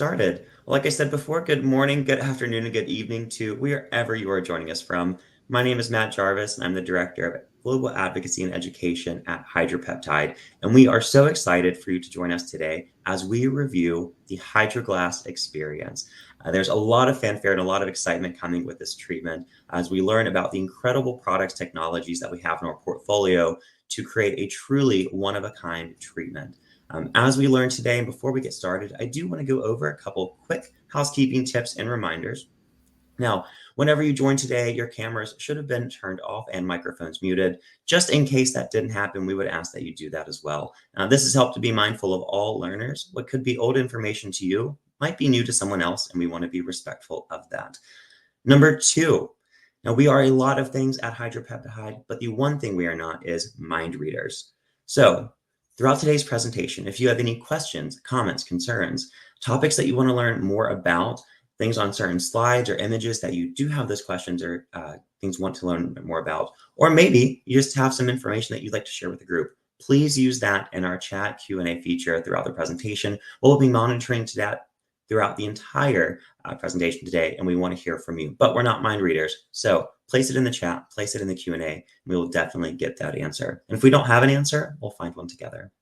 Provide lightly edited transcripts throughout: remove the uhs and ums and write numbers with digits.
Started. Well, like I said before, good morning, good afternoon, and good evening to wherever you are joining us from. My name is Matt Jarvis, and I'm the Director of Global Advocacy and Education at Hydropeptide. And we are so excited for you to join us today as we review the HydroGlass experience. There's a lot of fanfare and a lot of excitement coming with this treatment as we learn about the incredible products, technologies that we have in our portfolio to create a truly one-of-a-kind treatment. As we learn today, and before we get started, I do want to go over a couple quick housekeeping tips and reminders. Now, whenever you join today, your cameras should have been turned off and microphones muted. Just in case that didn't happen, we would ask that you do that as well. This has helped to be mindful of all learners. What could be old information to you might be new to someone else, and we want to be respectful of that. Number two, now we are a lot of things at Hydropeptide, but the one thing we are not is mind readers. So, throughout today's presentation, if you have any questions, comments, concerns, topics that you want to learn more about, things on certain slides or images that you do have those questions or things you want to learn more about, or maybe you just have some information that you'd like to share with the group, please use that in our chat Q&A feature throughout the presentation. We'll be monitoring to that throughout the entire presentation today, and we want to hear from you. But we're not mind readers, so place it in the chat, place it in the Q&A, and we will definitely get that answer. And if we don't have an answer, we'll find one together.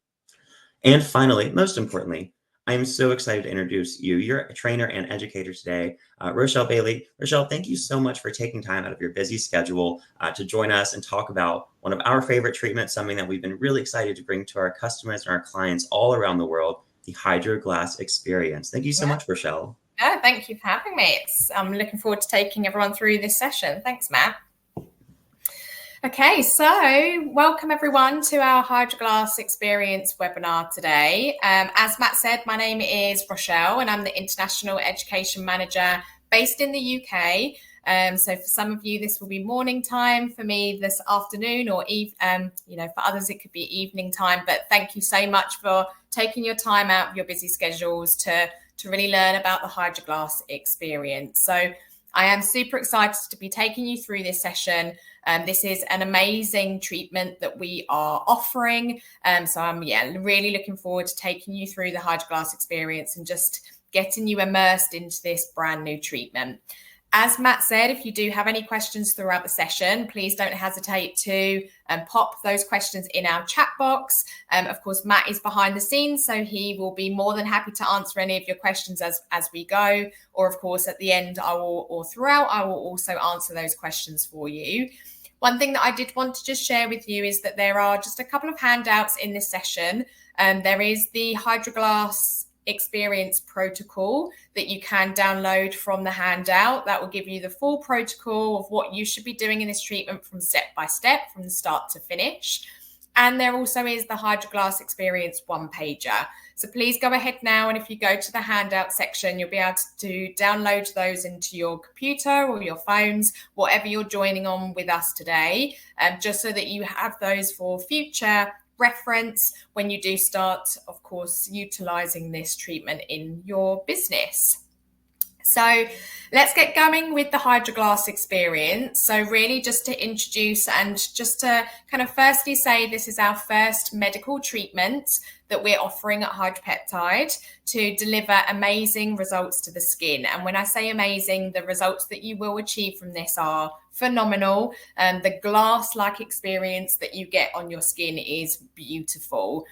And finally, most importantly, I am so excited to introduce you, your trainer and educator today, Rochelle Bailey. Rochelle, thank you so much for taking time out of your busy schedule to join us and talk about one of our favorite treatments, something that we've been really excited to bring to our customers and our clients all around the world, the HydroGlass experience. Thank you so much, Rochelle. Yeah, thank you for having me. I'm looking forward to taking everyone through this session. Thanks, Matt. Okay, so welcome everyone to our HydroGlass Experience webinar today. As Matt said, my name is Rochelle and I'm the International Education Manager based in the UK. So for some of you, this will be morning time. For me, this afternoon or for others, it could be evening time. But thank you so much for taking your time out of your busy schedules to really learn about the HydroGlass experience. So I am super excited to be taking you through this session. This is an amazing treatment that we are offering. So I'm really looking forward to taking you through the HydroGlass experience and just getting you immersed into this brand new treatment. As Matt said, if you do have any questions throughout the session, please don't hesitate to pop those questions in our chat box. Of course, Matt is behind the scenes, so he will be more than happy to answer any of your questions as we go. Or, of course, at the end, I will also answer those questions for you. One thing that I did want to just share with you is that there are just a couple of handouts in this session. There is the HydroGlass Experience protocol that you can download from the handout. That will give you the full protocol of what you should be doing in this treatment from step by step, from the start to finish. And there also is the HydroGlass Experience one-pager. So please go ahead now, and if you go to the handout section, you'll be able to download those into your computer or your phones, whatever you're joining on with us today, just so that you have those for future reference when you do start, of course, utilizing this treatment in your business. So let's get going with the HydroGlass experience. So really just to introduce and just to kind of firstly say this is our first medical treatment that we're offering at Hydropeptide to deliver amazing results to the skin. And when I say amazing, the results that you will achieve from this are phenomenal. The glass-like experience that you get on your skin is beautiful.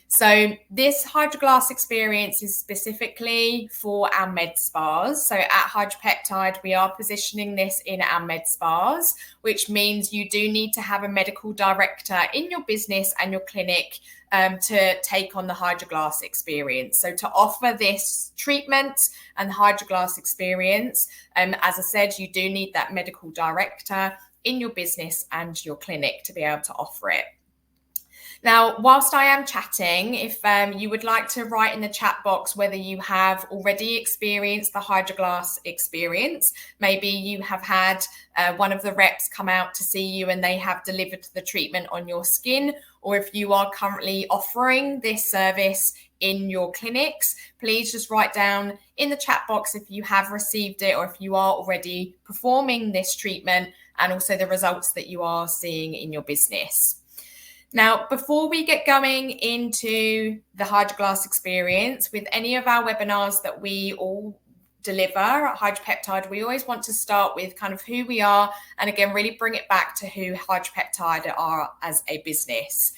So this HydroGlass experience is specifically for our med spas. So at Hydropeptide, we are positioning this in our med spas, which means you do need to have a medical director in your business and your clinic to take on the HydroGlass experience. So to offer this treatment and the HydroGlass experience, as I said, you do need that medical director in your business and your clinic to be able to offer it. Now, whilst I am chatting, if you would like to write in the chat box whether you have already experienced the HydroGlass experience, maybe you have had one of the reps come out to see you and they have delivered the treatment on your skin, or if you are currently offering this service in your clinics, please just write down in the chat box if you have received it or if you are already performing this treatment and also the results that you are seeing in your business. Now, before we get going into the HydroGlass experience, with any of our webinars that we all deliver at Hydropeptide, we always want to start with kind of who we are, and again, really bring it back to who Hydropeptide are as a business.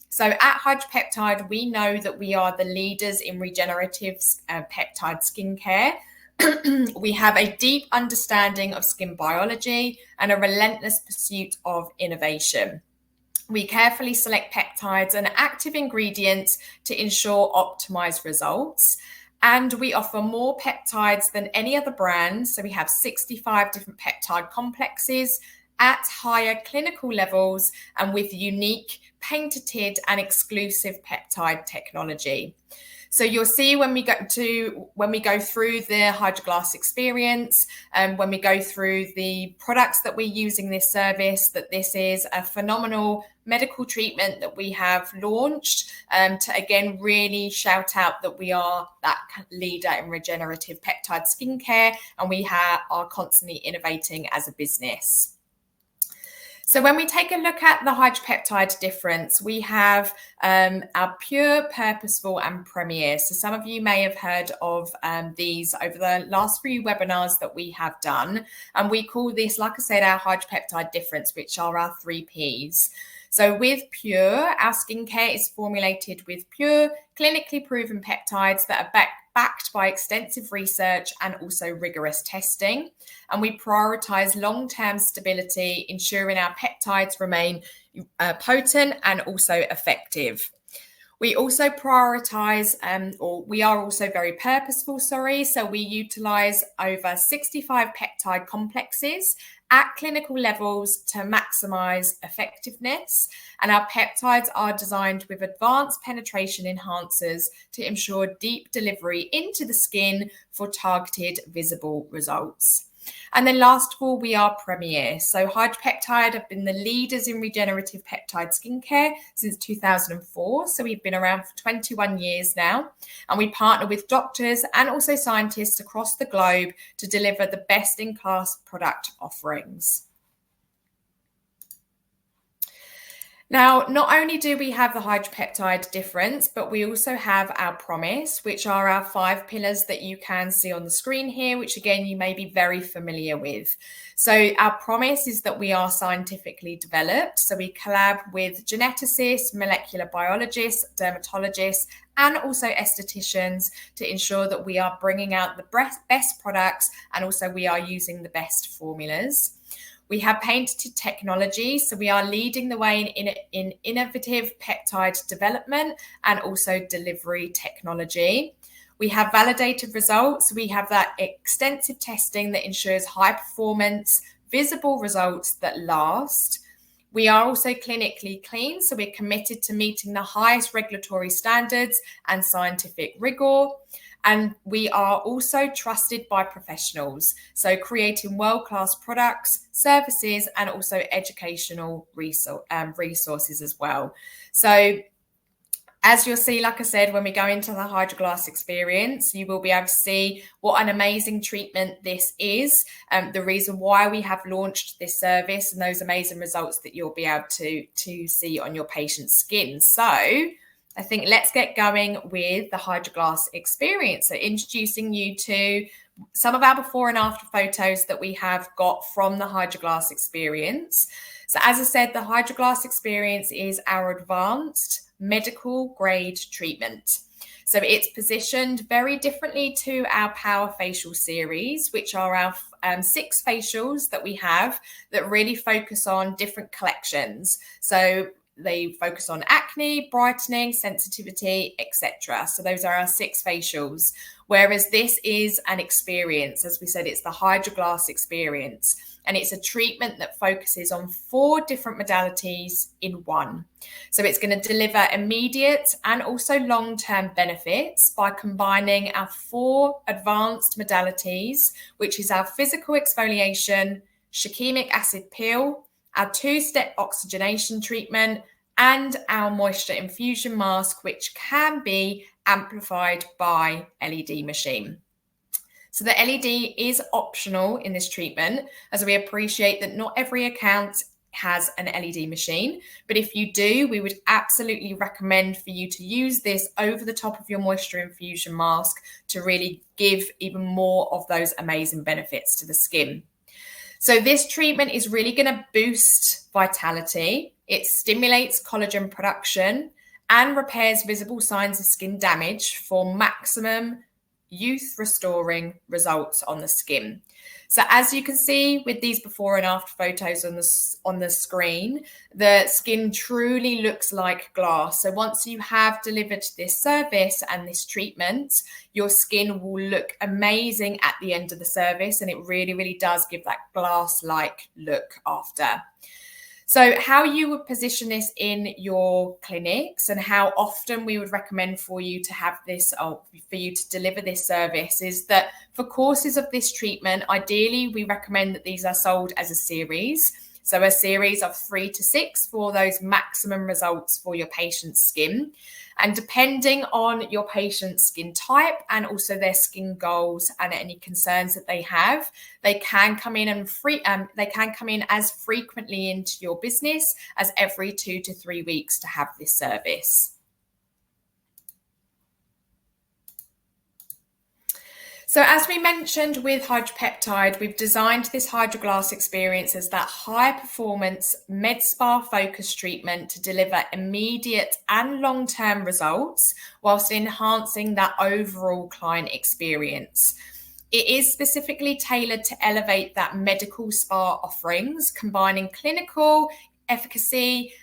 So at Hydropeptide, we know that we are the leaders in regenerative peptide skincare. We have a deep understanding of skin biology and a relentless pursuit of innovation. We carefully select peptides and active ingredients to ensure optimized results. And we offer more peptides than any other brand. So we have 65 different peptide complexes at higher clinical levels and with unique, patented and exclusive peptide technology. So you'll see when we go through the HydroGlass experience, when we go through the products that we're using this service, that this is a phenomenal medical treatment that we have launched to again really shout out that we are that leader in regenerative peptide skincare, and we are constantly innovating as a business. So when we take a look at the Hydropeptide difference, we have our Pure, Purposeful and Premier. So some of you may have heard of these over the last few webinars that we have done. And we call this, like I said, our Hydropeptide difference, which are our 3 Ps. So with Pure, our skincare is formulated with pure, clinically proven peptides that are backed by extensive research and also rigorous testing. And we prioritize long-term stability, ensuring our peptides remain potent and also effective. We also prioritize, we are also very purposeful, so we utilize over 65 peptide complexes at clinical levels to maximize effectiveness. And our peptides are designed with advanced penetration enhancers to ensure deep delivery into the skin for targeted visible results. And then last of all, we are Premier. So Hydropeptide have been the leaders in regenerative peptide skincare since 2004. So we've been around for 21 years now. And we partner with doctors and also scientists across the globe to deliver the best-in-class product offerings. Now, not only do we have the Hydropeptide difference, but we also have our promise, which are our 5 pillars that you can see on the screen here, which again, you may be very familiar with. So our promise is that we are scientifically developed. So we collab with geneticists, molecular biologists, dermatologists, and also estheticians to ensure that we are bringing out the best products, and also we are using the best formulas. We have patented technology, so we are leading the way in innovative peptide development and also delivery technology. We have validated results. We have that extensive testing that ensures high performance, visible results that last. We are also clinically clean, so we're committed to meeting the highest regulatory standards and scientific rigor. And we are also trusted by professionals, so creating world-class products, services, and also educational resources as well. So as you'll see, like I said, when we go into the HydroGlass experience, you will be able to see what an amazing treatment this is, the reason why we have launched this service, and those amazing results that you'll be able to see on your patient's skin. So I think let's get going with the HydroGlass experience. So introducing you to some of our before and after photos that we have got from the HydroGlass experience. So as I said, the HydroGlass experience is our advanced medical grade treatment. So it's positioned very differently to our Power Facial series, which are our 6 facials that we have that really focus on different collections. So they focus on acne, brightening, sensitivity, etc. So those are our 6 facials. Whereas this is an experience, as we said, it's the HydroGlass experience. And it's a treatment that focuses on 4 different modalities in one. So it's going to deliver immediate and also long-term benefits by combining our 4 advanced modalities, which is our physical exfoliation, shikimic acid peel, our 2-step oxygenation treatment, and our moisture infusion mask, which can be amplified by LED machine. So the LED is optional in this treatment, as we appreciate that not every account has an LED machine. But if you do, we would absolutely recommend for you to use this over the top of your moisture infusion mask to really give even more of those amazing benefits to the skin. So this treatment is really going to boost vitality. It stimulates collagen production and repairs visible signs of skin damage for maximum youth restoring results on the skin. So as you can see with these before and after photos on the screen, the skin truly looks like glass. So once you have delivered this service and this treatment, your skin will look amazing at the end of the service, and it really, really does give that glass-like look after. So how you would position this in your clinics and how often we would recommend for you to have this, or for you to deliver this service, is that for courses of this treatment, ideally we recommend that these are sold as a series. So a series of 3 to 6 for those maximum results for your patient's skin. And depending on your patient's skin type and also their skin goals and any concerns that they have, they can come in as frequently into your business as every 2 to 3 weeks to have this service. So as we mentioned with Hydropeptide, we've designed this HydroGlass experience as that high-performance med spa focused treatment to deliver immediate and long-term results whilst enhancing that overall client experience. It is specifically tailored to elevate that medical spa offerings, combining clinical efficacy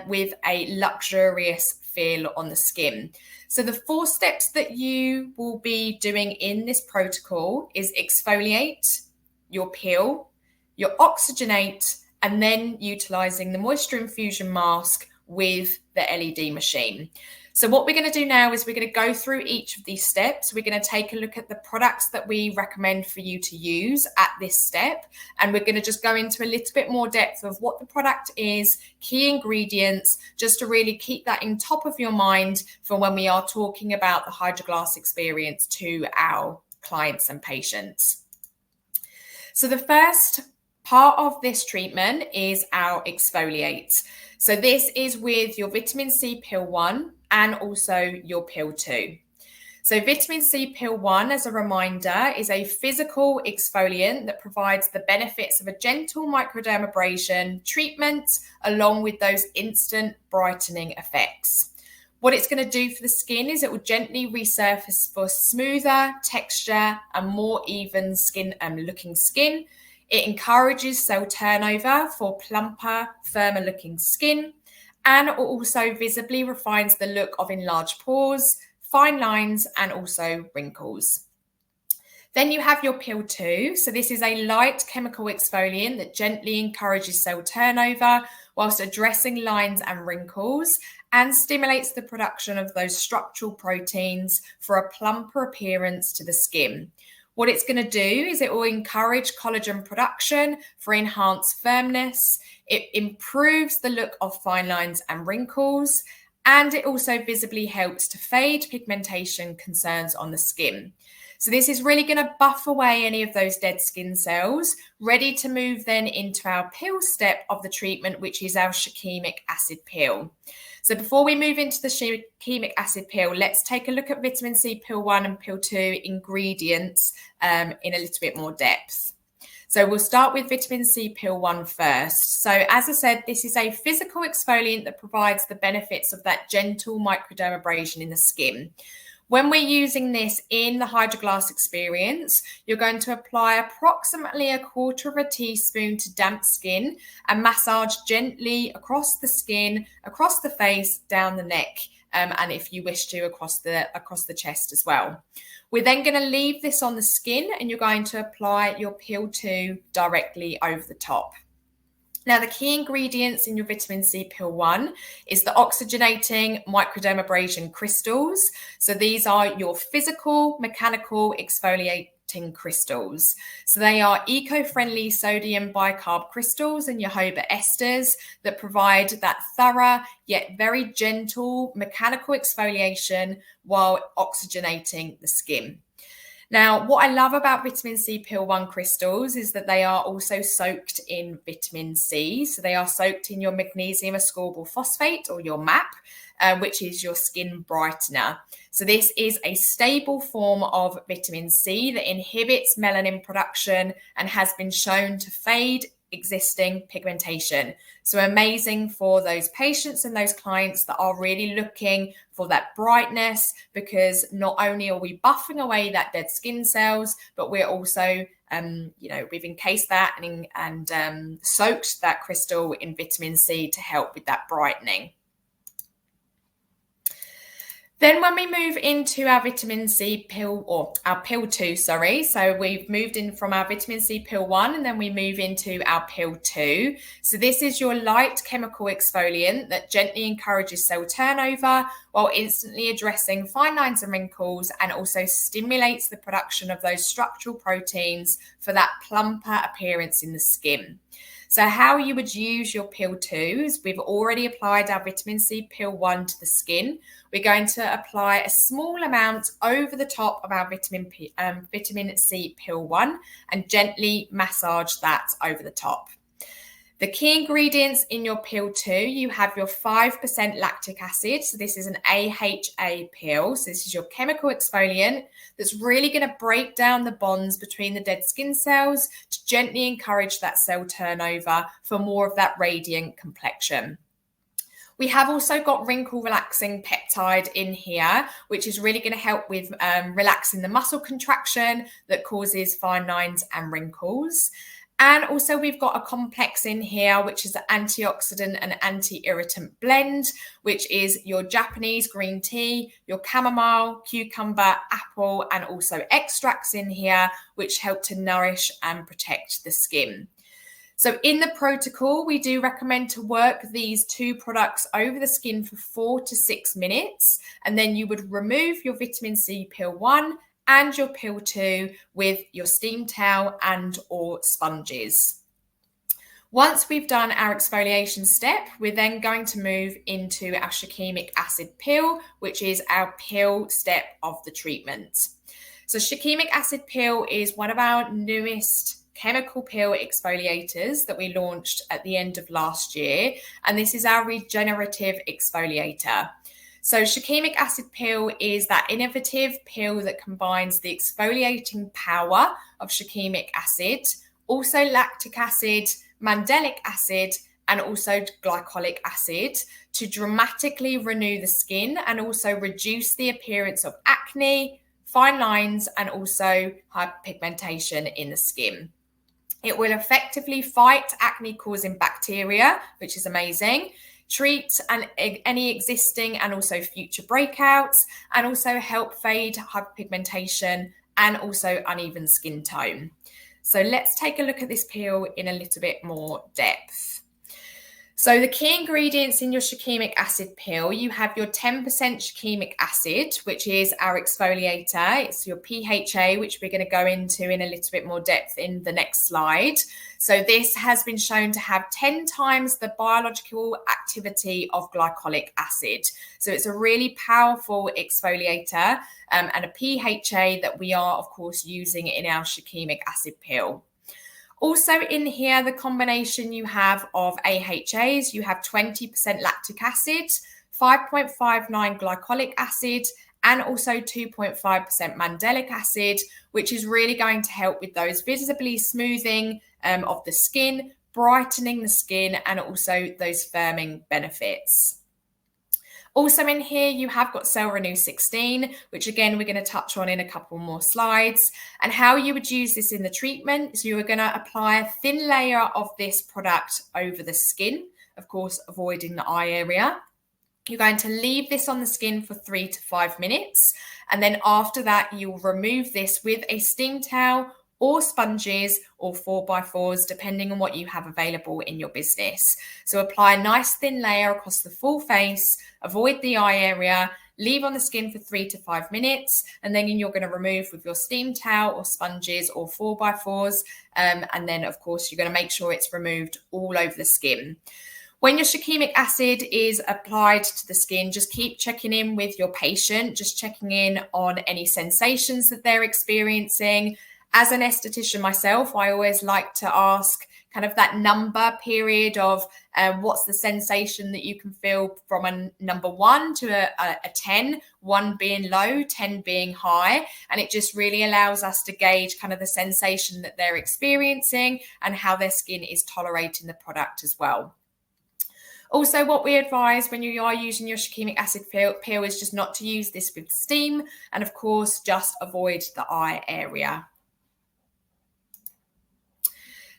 with a luxurious feel on the skin. So the 4 steps that you will be doing in this protocol is exfoliate, your peel, your oxygenate, and then utilizing the moisture infusion mask with the LED machine. So what we're going to do now is we're going to go through each of these steps. We're going to take a look at the products that we recommend for you to use at this step. And we're going to just go into a little bit more depth of what the product is, key ingredients, just to really keep that in top of your mind for when we are talking about the HydroGlass experience to our clients and patients. So the first part of this treatment is our exfoliate. So this is with your vitamin C pill 1 and also your pill 2. So vitamin C pill 1, as a reminder, is a physical exfoliant that provides the benefits of a gentle microdermabrasion treatment along with those instant brightening effects. What it's going to do for the skin is it will gently resurface for smoother texture and more even skin looking skin. It encourages cell turnover for plumper, firmer looking skin, and it also visibly refines the look of enlarged pores, fine lines, and also wrinkles. Then you have your pill 2. So this is a light chemical exfoliant that gently encourages cell turnover whilst addressing lines and wrinkles and stimulates the production of those structural proteins for a plumper appearance to the skin. What it's going to do is it will encourage collagen production for enhanced firmness. It improves the look of fine lines and wrinkles, and it also visibly helps to fade pigmentation concerns on the skin. So this is really going to buff away any of those dead skin cells, ready to move then into our pill step of the treatment, which is our shikimic acid pill. So before we move into the shikimic acid pill, let's take a look at vitamin C pill 1 and pill 2 ingredients in a little bit more depth. So we'll start with vitamin C pill 1 first. So as I said, this is a physical exfoliant that provides the benefits of that gentle microdermabrasion in the skin. When we're using this in the HydroGlass experience, you're going to apply approximately 1/4 of a teaspoon to damp skin and massage gently across the skin, across the face, down the neck, and if you wish to, across the chest as well. We're then going to leave this on the skin and you're going to apply your pill 2 directly over the top. Now, the key ingredients in your vitamin C pill 1 is the oxygenating microdermabrasion crystals. So these are your physical, mechanical exfoliating crystals. So they are eco-friendly sodium bicarb crystals and jojoba esters that provide that thorough yet very gentle mechanical exfoliation while oxygenating the skin. Now, what I love about vitamin C Pill 1 crystals is that they are also soaked in vitamin C. So they are soaked in your magnesium ascorbate phosphate, or your MAP, which is your skin brightener. So this is a stable form of vitamin C that inhibits melanin production and has been shown to fade existing pigmentation. So amazing for those patients and those clients that are really looking for that brightness, because not only are we buffing away that dead skin cells, but we're also we've encased that and soaked that crystal in vitamin C to help with that brightening. Then when we move into our vitamin C pill, or our pill 2, so we've moved in from our vitamin C pill 1 and then we move into our pill 2. So this is your light chemical exfoliant that gently encourages cell turnover while instantly addressing fine lines and wrinkles, and also stimulates the production of those structural proteins for that plumper appearance in the skin. So how you would use your pill 2 is we've already applied our vitamin C pill 1 to the skin. We're going to apply a small amount over the top of our vitamin C pill 1 and gently massage that over the top. The key ingredients in your pill 2, you have your 5% lactic acid. So this is an AHA pill. So this is your chemical exfoliant that's really going to break down the bonds between the dead skin cells to gently encourage that cell turnover for more of that radiant complexion. We have also got wrinkle relaxing peptide in here, which is really going to help with relaxing the muscle contraction that causes fine lines and wrinkles. And also we've got a complex in here, which is an antioxidant and anti-irritant blend, which is your Japanese green tea, your chamomile, cucumber, apple, and also extracts in here, which help to nourish and protect the skin. So in the protocol, we do recommend to work these 2 products over the skin for 4 to 6 minutes, and then you would remove your vitamin C pill 1 and your pill 2 with your steam towel and or sponges. Once we've done our exfoliation step, we're then going to move into our shikimic acid pill, which is our pill step of the treatment. So shikimic acid pill is one of our newest chemical peel exfoliators that we launched at the end of last year, and this is our regenerative exfoliator. So shikimic acid peel is that innovative peel that combines the exfoliating power of shikimic acid, also lactic acid, mandelic acid, and also glycolic acid to dramatically renew the skin and also reduce the appearance of acne, fine lines, and also hyperpigmentation in the skin. It will effectively fight acne-causing bacteria, which is amazing, treat any existing and also future breakouts, and also help fade hyperpigmentation and also uneven skin tone. So let's take a look at this peel in a little bit more depth. So the key ingredients in your shikimic acid pill, you have your 10% shikimic acid, which is our exfoliator. It's your PHA, which we're going to go into in a little bit more depth in the next slide. So this has been shown to have 10 times the biological activity of glycolic acid. So it's a really powerful exfoliator and a PHA that we are, of course, using in our shikimic acid pill. Also in here, the combination you have of AHAs, you have 20% lactic acid, 5.59 glycolic acid, and also 2.5% mandelic acid, which is really going to help with those visibly smoothing of the skin, brightening the skin, and also those firming benefits. Also in here, you have got Cell Renew 16, which again, we're going to touch on in a couple more slides, and how you would use this in the treatment. So you are going to apply a thin layer of this product over the skin, of course, avoiding the eye area. You're going to leave this on the skin for 3 to 5 minutes. And then after that, you'll remove this with a steam towel or sponges or 4x4s, depending on what you have available in your business. So apply a nice thin layer across the full face, avoid the eye area, leave on the skin for 3 to 5 minutes, and then you're going to remove with your steam towel or sponges or 4x4s. And then, of course, you're going to make sure it's removed all over the skin. When your shikimic acid is applied to the skin, just keep checking in with your patient, just checking in on any sensations that they're experiencing. As an esthetician myself, I always like to ask kind of that number period of what's the sensation that you can feel from a number 1 to a 10, 1 being low, 10 being high. And it just really allows us to gauge kind of the sensation that they're experiencing and how their skin is tolerating the product as well. Also, what we advise when you are using your shikimic acid peel is just not to use this with steam, and of course, just avoid the eye area.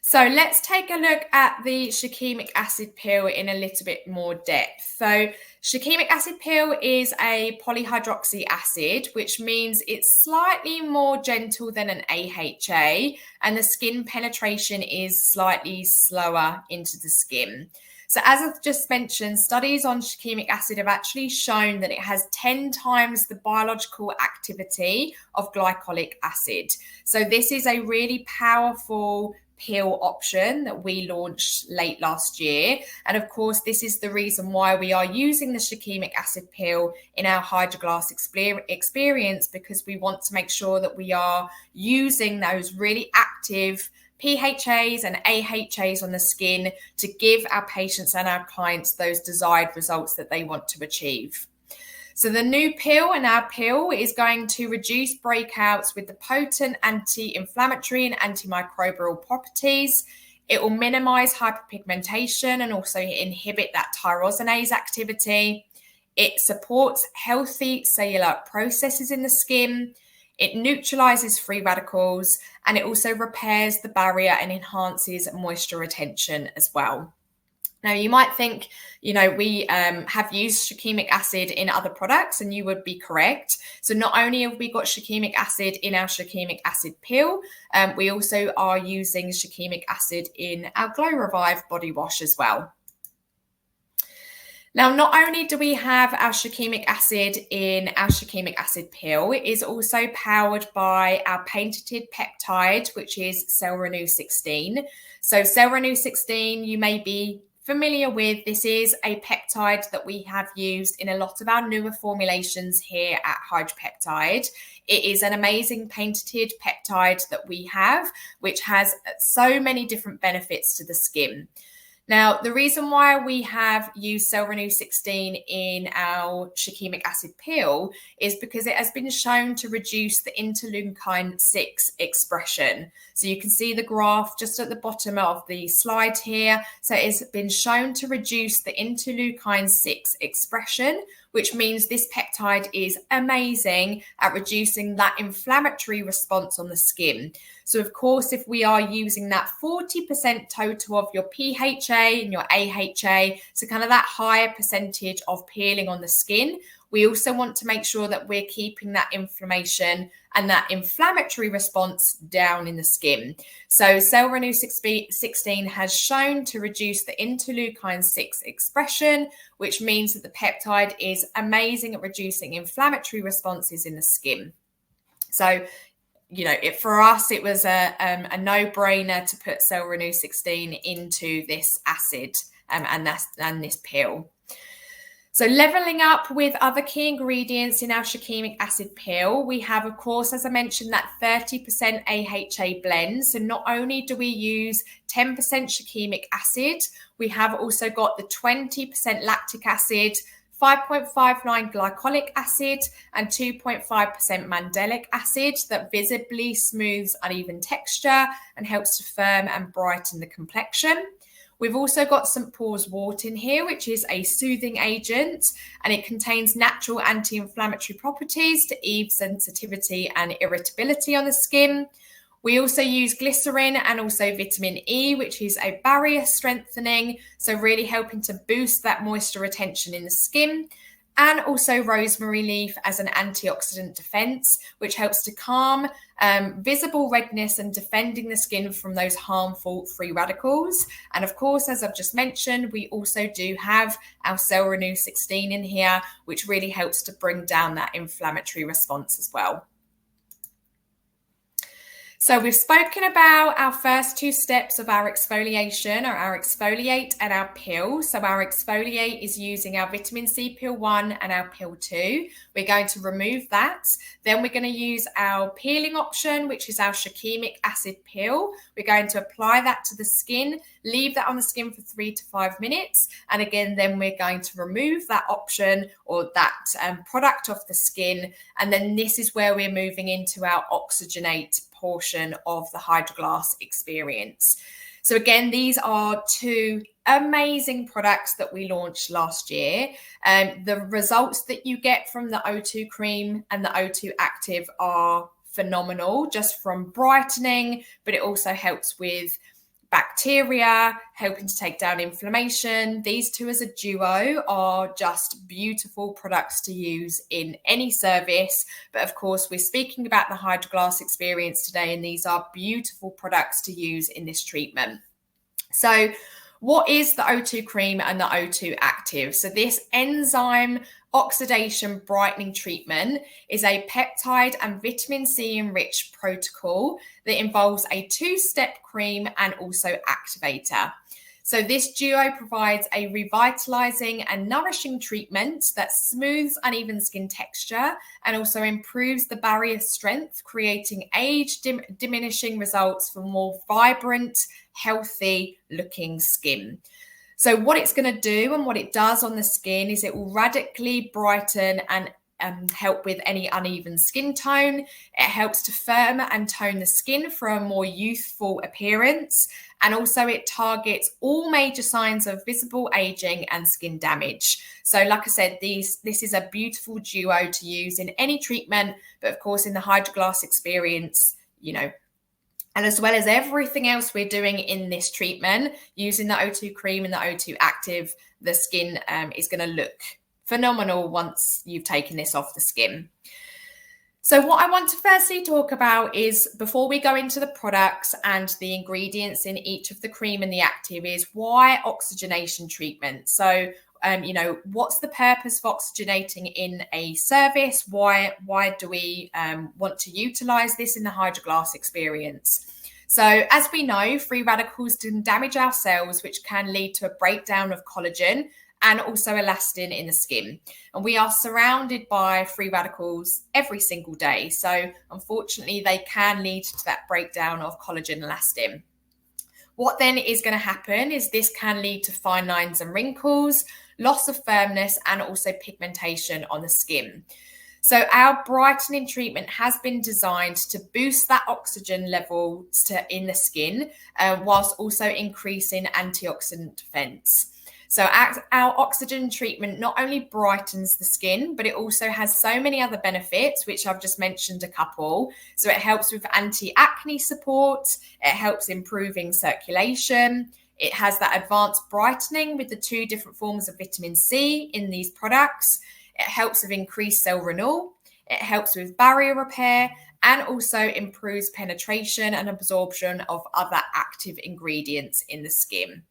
So let's take a look at the shikimic acid peel in a little bit more depth. So shikimic acid peel is a polyhydroxy acid, which means it's slightly more gentle than an AHA, and the skin penetration is slightly slower into the skin. So as I've just mentioned, studies on shikimic acid have actually shown that it has 10 times the biological activity of glycolic acid. So this is a really powerful peel option that we launched late last year. And of course, this is the reason why we are using the shikimic acid peel in our HydroGlass experience, because we want to make sure that we are using those really active PHAs and AHAs on the skin to give our patients and our clients those desired results that they want to achieve. So the new peel in our peel is going to reduce breakouts with the potent anti-inflammatory and antimicrobial properties. It will minimize hyperpigmentation and also inhibit that tyrosinase activity. It supports healthy cellular processes in the skin. It neutralizes free radicals, and it also repairs the barrier and enhances moisture retention as well. Now, you might think, we have used shikimic acid in other products, and you would be correct. So not only have we got shikimic acid in our shikimic acid peel, we also are using shikimic acid in our Glow Revive body wash as well. Now, not only do we have our shikimic acid in our shikimic acid peel, it is also powered by our patented peptide, which is CellRenew 16. So CellRenew 16, you may be familiar with. This is a peptide that we have used in a lot of our newer formulations here at Hydropeptide. It is an amazing patented peptide that we have, which has so many different benefits to the skin. Now, the reason why we have used CellRenew 16 in our shikimic acid peel is because it has been shown to reduce the interleukin 6 expression. So you can see the graph just at the bottom of the slide here. So it's been shown to reduce the interleukin 6 expression, which means this peptide is amazing at reducing that inflammatory response on the skin. So of course, if we are using that 40% total of your PHA and your AHA, so kind of that higher percentage of peeling on the skin, we also want to make sure that we're keeping that inflammation and that inflammatory response down in the skin. So CellRenew 16 has shown to reduce the interleukin 6 expression, which means that the peptide is amazing at reducing inflammatory responses in the skin. So, for us, it was a no-brainer to put CellRenew 16 into this acid and this peel. So leveling up with other key ingredients in our shikimic acid peel, we have, of course, as I mentioned, that 30% AHA blend. So not only do we use 10% shikimic acid, we have also got the 20% lactic acid, 5.59 glycolic acid, and 2.5% mandelic acid that visibly smooths uneven texture and helps to firm and brighten the complexion. We've also got St. Paul's wort in here, which is a soothing agent, and it contains natural anti-inflammatory properties to ease sensitivity and irritability on the skin. We also use glycerin and also vitamin E, which is a barrier strengthening, so really helping to boost that moisture retention in the skin. And also rosemary leaf as an antioxidant defense, which helps to calm visible redness and defending the skin from those harmful free radicals. And of course, as I've just mentioned, we also do have our CellRenew 16 in here, which really helps to bring down that inflammatory response as well. So we've spoken about our first two steps of our exfoliation, or our exfoliate and our peel. So our exfoliate is using our vitamin C peel 1 and our peel 2. We're going to remove that. Then we're going to use our peeling option, which is our shikimic acid peel. We're going to apply that to the skin, leave that on the skin for 3 to 5 minutes. And again, then we're going to remove that option or that product off the skin. And then this is where we're moving into our oxygenate portion of the HydroGlass experience. So again, these are two amazing products that we launched last year. The results that you get from the O2 cream and the O2 active are phenomenal, just from brightening, but it also helps with bacteria, helping to take down inflammation. These two as a duo are just beautiful products to use in any service. But of course, we're speaking about the HydroGlass experience today, and these are beautiful products to use in this treatment. So what is the O2 cream and the O2 active? So this enzyme oxidation brightening treatment is a peptide and vitamin C enriched protocol that involves a 2-step cream and also activator. So this duo provides a revitalizing and nourishing treatment that smooths uneven skin texture and also improves the barrier strength, creating age diminishing results for more vibrant, healthy looking skin. So what it's going to do and what it does on the skin is it will radically brighten and help with any uneven skin tone. It helps to firm and tone the skin for a more youthful appearance. And also it targets all major signs of visible aging and skin damage. So like I said, this is a beautiful duo to use in any treatment, but of course in the HydroGlass experience, and as well as everything else we're doing in this treatment, using the O2 cream and the O2 active, the skin is going to look phenomenal once you've taken this off the skin. So what I want to firstly talk about is, before we go into the products and the ingredients in each of the cream and the active, is why oxygenation treatment? So, what's the purpose of oxygenating in a service? Why do we want to utilize this in the HydroGlass experience? So as we know, free radicals can damage our cells, which can lead to a breakdown of collagen and also elastin in the skin. And we are surrounded by free radicals every single day. So unfortunately, they can lead to that breakdown of collagen and elastin. What then is going to happen is this can lead to fine lines and wrinkles, loss of firmness, and also pigmentation on the skin. So our brightening treatment has been designed to boost that oxygen level in the skin, whilst also increasing antioxidant defense. So our oxygen treatment not only brightens the skin, but it also has so many other benefits, which I've just mentioned a couple. So it helps with anti-acne support. It helps improving circulation. It has that advanced brightening with the 2 different forms of vitamin C in these products. It helps with increased cell renewal. It helps with barrier repair and also improves penetration and absorption of other active ingredients in the skin.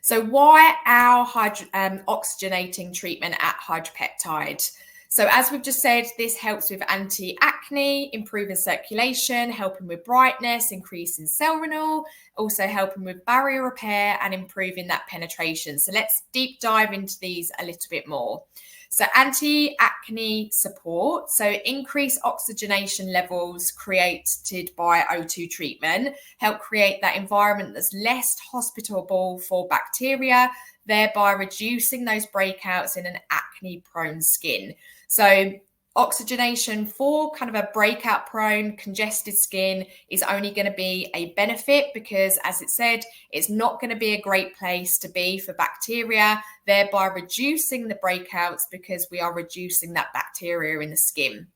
So why our oxygenating treatment at Hydropeptide? So as we've just said, this helps with anti-acne, improving circulation, helping with brightness, increasing cell renewal, also helping with barrier repair and improving that penetration. So let's deep dive into these a little bit more. So anti-acne support, so increased oxygenation levels created by O2 treatment help create that environment that's less hospitable for bacteria, thereby reducing those breakouts in an acne-prone skin. So oxygenation for kind of a breakout prone congested skin is only going to be a benefit, because as it said, it's not going to be a great place to be for bacteria, thereby reducing the breakouts because we are reducing that bacteria in the skin.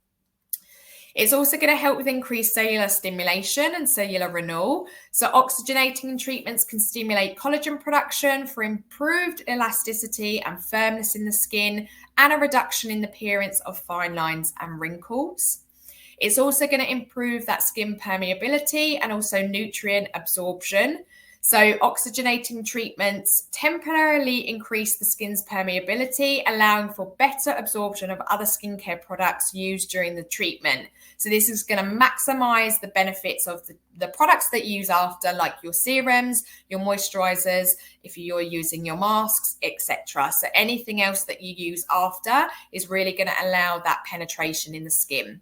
It's also going to help with increased cellular stimulation and cellular renewal. So oxygenating treatments can stimulate collagen production for improved elasticity and firmness in the skin and a reduction in the appearance of fine lines and wrinkles. It's also going to improve that skin permeability and also nutrient absorption. So oxygenating treatments temporarily increase the skin's permeability, allowing for better absorption of other skincare products used during the treatment. So this is going to maximize the benefits of the products that you use after, like your serums, your moisturizers, if you're using your masks, etc. So anything else that you use after is really going to allow that penetration in the skin.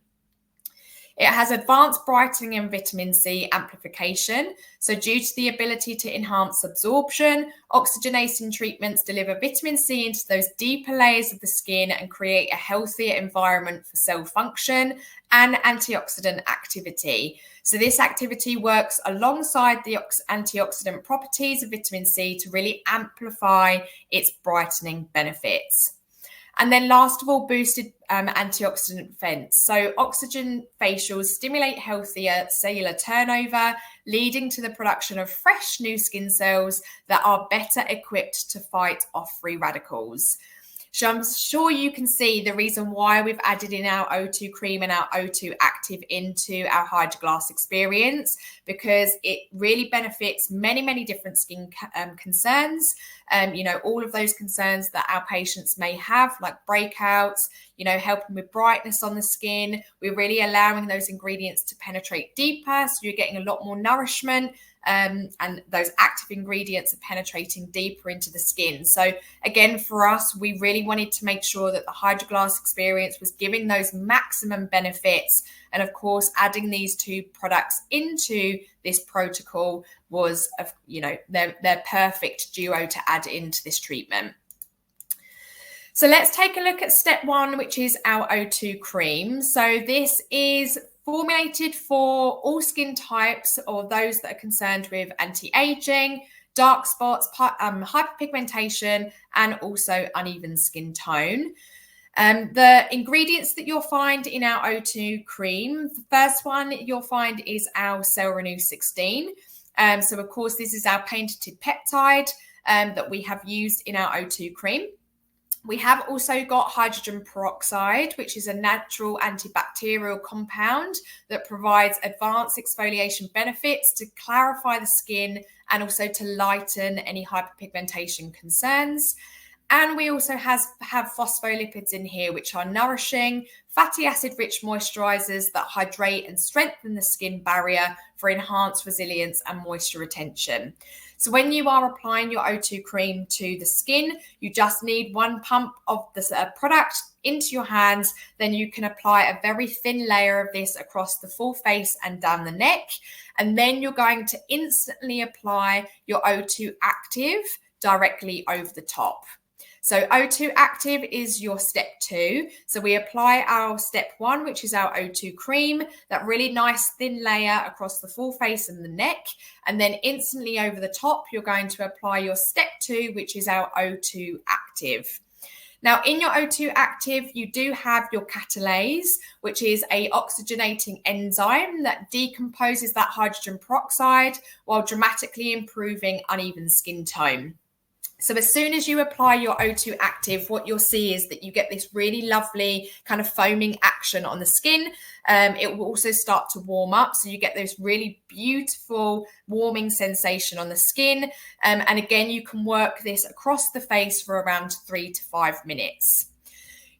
It has advanced brightening and vitamin C amplification. So due to the ability to enhance absorption, oxygenating treatments deliver vitamin C into those deeper layers of the skin and create a healthier environment for cell function and antioxidant activity. So this activity works alongside the antioxidant properties of vitamin C to really amplify its brightening benefits. And then last of all, boosted antioxidant defense. So oxygen facials stimulate healthier cellular turnover, leading to the production of fresh new skin cells that are better equipped to fight off free radicals. So I'm sure you can see the reason why we've added in our O2 cream and our O2 active into our HydroGlass experience, because it really benefits many, many different skin concerns. All of those concerns that our patients may have, like breakouts, helping with brightness on the skin. We're really allowing those ingredients to penetrate deeper, so you're getting a lot more nourishment. And those active ingredients are penetrating deeper into the skin. So again, for us, we really wanted to make sure that the HydroGlass experience was giving those maximum benefits. And of course, adding these two products into this protocol was, their perfect duo to add into this treatment. So let's take a look at step one, which is our O2 cream. So this is formulated for all skin types, or those that are concerned with anti-aging, dark spots, hyperpigmentation, and also uneven skin tone. The ingredients that you'll find in our O2 cream, the first one you'll find is our Cell Renew 16. So of course, this is our patented peptide that we have used in our O2 cream. We have also got hydrogen peroxide, which is a natural antibacterial compound that provides advanced exfoliation benefits to clarify the skin and also to lighten any hyperpigmentation concerns. And we also have phospholipids in here, which are nourishing, fatty acid-rich moisturizers that hydrate and strengthen the skin barrier for enhanced resilience and moisture retention. So when you are applying your O2 cream to the skin, you just need one pump of this product into your hands. Then you can apply a very thin layer of this across the full face and down the neck. And then you're going to instantly apply your O2 active directly over the top. So O2 active is your step 2. So we apply our step 1, which is our O2 cream, that really nice thin layer across the full face and the neck. And then instantly over the top, you're going to apply your step 2, which is our O2 active. Now, in your O2 active, you do have your catalase, which is a oxygenating enzyme that decomposes that hydrogen peroxide while dramatically improving uneven skin tone. So as soon as you apply your O2 active, what you'll see is that you get this really lovely kind of foaming action on the skin. It will also start to warm up. So you get this really beautiful warming sensation on the skin. And again, you can work this across the face for around 3 to 5 minutes.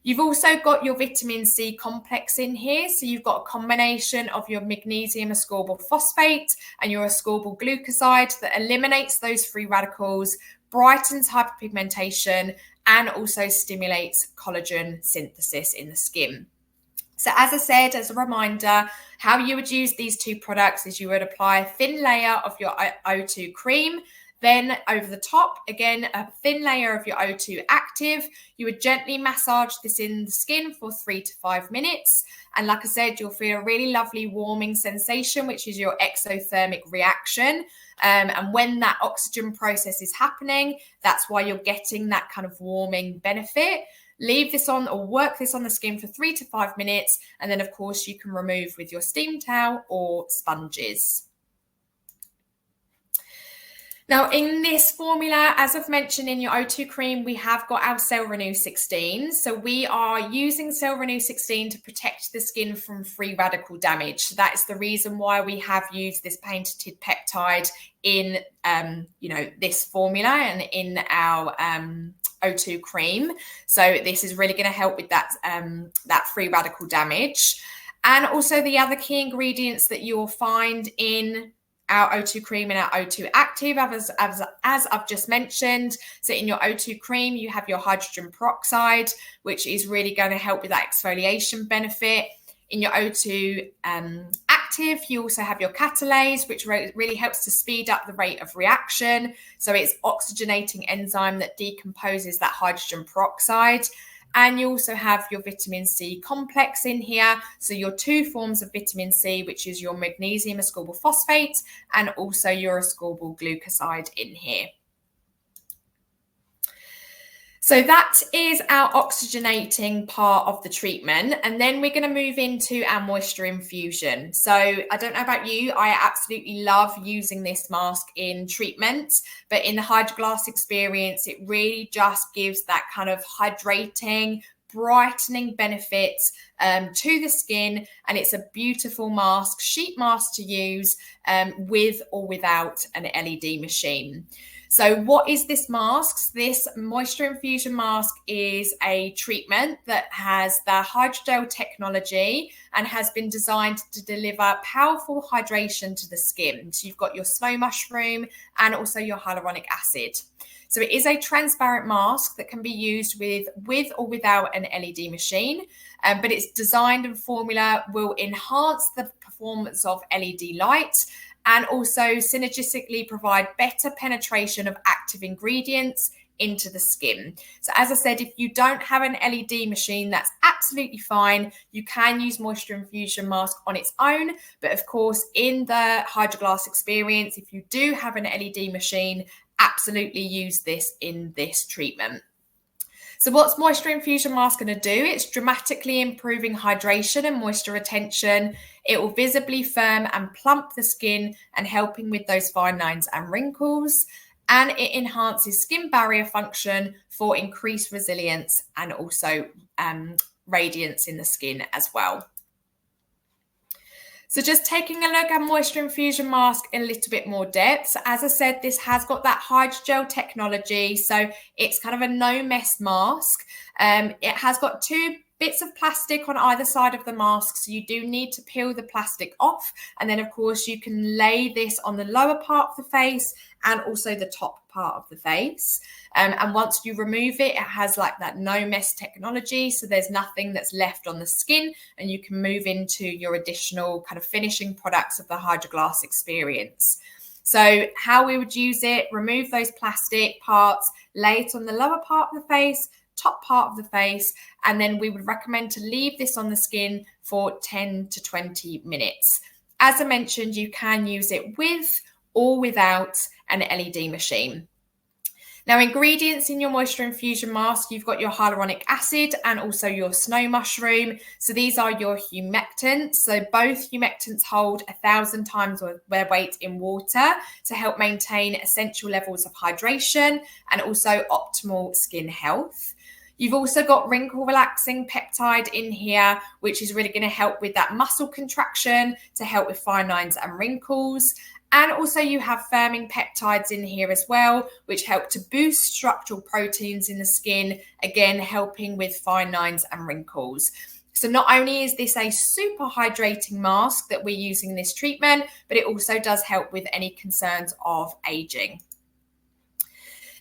You've also got your vitamin C complex in here. So you've got a combination of your magnesium ascorbyl phosphate and your ascorbyl glucoside that eliminates those free radicals, brightens hyperpigmentation, and also stimulates collagen synthesis in the skin. So as I said, as a reminder, how you would use these two products is you would apply a thin layer of your O2 cream, then over the top, again, a thin layer of your O2 active. You would gently massage this in the skin for 3 to 5 minutes. And like I said, you'll feel a really lovely warming sensation, which is your exothermic reaction. And when that oxygen process is happening, that's why you're getting that kind of warming benefit. Leave this on or work this on the skin for 3 to 5 minutes. And then, of course, you can remove with your steam towel or sponges. Now, in this formula, as I've mentioned in your O2 cream, we have got our Cell Renew 16. So we are using Cell Renew 16 to protect the skin from free radical damage. So that is the reason why we have used this patented peptide in, this formula and in our O2 cream. So this is really going to help with that free radical damage. And also the other key ingredients that you'll find in our O2 cream and our O2 active, as I've just mentioned. So in your O2 cream, you have your hydrogen peroxide, which is really going to help with that exfoliation benefit. In your O2 active, you also have your catalase, which really helps to speed up the rate of reaction. So it's oxygenating enzyme that decomposes that hydrogen peroxide. And you also have your vitamin C complex in here. So your two forms of vitamin C, which is your magnesium ascorbyl phosphate and also your ascorbyl glucoside in here. So that is our oxygenating part of the treatment. And then we're going to move into our moisture infusion. So I don't know about you, I absolutely love using this mask in treatment, but in the HydroGlass experience, it really just gives that kind of hydrating, brightening benefits to the skin. And it's a beautiful mask, sheet mask to use with or without an LED machine. So what is this mask? This moisture infusion mask is a treatment that has the hydrogel technology and has been designed to deliver powerful hydration to the skin. So you've got your snow mushroom and also your hyaluronic acid. So it is a transparent mask that can be used with or without an LED machine, but its designed and formula will enhance the performance of LED light and also synergistically provide better penetration of active ingredients into the skin. So as I said, if you don't have an LED machine, that's absolutely fine. You can use moisture infusion mask on its own, but of course, in the HydroGlass experience, if you do have an LED machine, absolutely use this in this treatment. So what's moisture infusion mask going to do? It's dramatically improving hydration and moisture retention. It will visibly firm and plump the skin and helping with those fine lines and wrinkles. And it enhances skin barrier function for increased resilience and also radiance in the skin as well. So just taking a look at moisture infusion mask in a little bit more depth. So as I said, this has got that hydrogel technology. So it's kind of a no mess mask. It has got two bits of plastic on either side of the mask. So you do need to peel the plastic off. And then of course you can lay this on the lower part of the face and also the top part of the face. And once you remove it, it has like that no mess technology. So there's nothing that's left on the skin and you can move into your additional kind of finishing products of the HydroGlass experience. So how we would use it, remove those plastic parts, lay it on the lower part of the face, top part of the face, and then we would recommend to leave this on the skin for 10 to 20 minutes. As I mentioned, you can use it with or without an LED machine. Now, ingredients in your moisture infusion mask, you've got your hyaluronic acid and also your snow mushroom. So these are your humectants. So both humectants hold 1,000 times their weight in water to help maintain essential levels of hydration and also optimal skin health. You've also got wrinkle relaxing peptide in here, which is really going to help with that muscle contraction to help with fine lines and wrinkles. And also you have firming peptides in here as well, which help to boost structural proteins in the skin, again, helping with fine lines and wrinkles. So not only is this a super hydrating mask that we're using in this treatment, but it also does help with any concerns of aging.